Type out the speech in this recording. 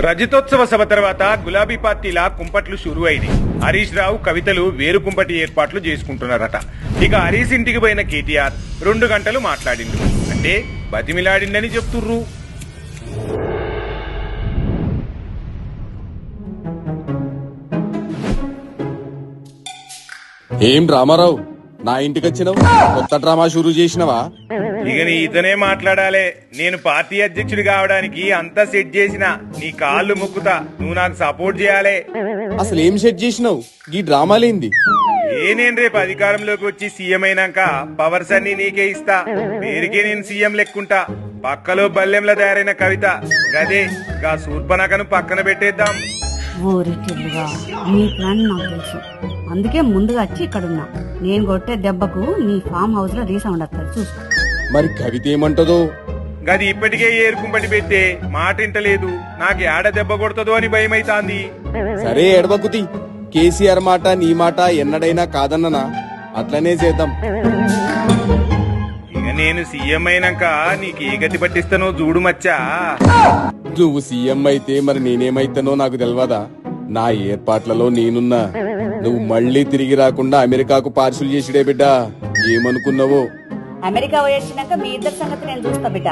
రజతోత్సవ సభ తర్వాత గులాబీ పార్టీల కుంపట్లు షురు అయినాయి. హరీష్ రావు కవితలు వేరు కుంపటి ఏర్పాట్లు చేసుకుంటున్నారట. ఇక హరీష్ ఇంటికి పోయిన కేటీఆర్ 2 గంటలు మాట్లాడిండు. అంటే బతిమిలాడిందని చెప్తుర్రు. ఏం రామారావు, నా ఇంటికి వచ్చినావు? కొత్త డ్రామా షురూ చేసినవా? ఇక నీ ఇతనే మాట్లాడాలే. నేను పార్టీ అధ్యక్షుడు కావడానికి అంతా సెట్ చేసిన. నీ కాళ్ళు మొక్కుతా, నువ్వు నాకు సపోర్ట్ చేయాలే. అసలు ఏం సెట్ చేసినావు? ఈ డ్రామాలేంది? నేను రేపు అధికారంలోకి వచ్చి సీఎం అయినాక పవర్స్ అన్ని నీకే ఇస్తా. పేరుకే నేను సీఎం లెక్కుంటా. పక్కలో బల్లెంల తయారైన కవిత గదే గా శూర్పణఖను పక్కన పెట్టేద్దాం. ఊరిటిల్లుగా నీ ప్లాన్ నాకు తెలుసు. అందుకే ముందుగా వచ్చి ఇక్కడున్నా. నేను కొట్టే దెబ్బకు నీ ఫామ్ హౌస్ లో రీసౌండ్ వస్తుంది, చూసుకో. మరి కవిత ఏమంటదో? గది ఇప్పటికే ఏరుకుంపటి పెట్టే మాట ఇంటలేదు. నాకు ఏడ దెబ్బ కొడుతుందో అని భయమైతాంది. సరే ఎడబకుతి, కేసీఆర్ మాట నీ మాట ఎన్నడైనా కాదన్ననా? అట్లనే చేద్దాం. ఇక నేను సీఎం అయినాక నీకు ఏ గతి పట్టిస్తానో చూడు మచ్చా. నువ్వు సీఎం అయితే మరి నేనేమైతానో నాకు తెలియదా? నా ఏర్పాట్లలో నేనున్నా. నువ్వు మళ్ళీ తిరిగి రాకుండా అమెరికాకు పార్సులు చేసిడే బిడ్డా. ఏమనుకున్నావో? అమెరికా వచ్చినాక మీ ఇద్దరి సంగతి నేను చూస్తా బిడ్డ.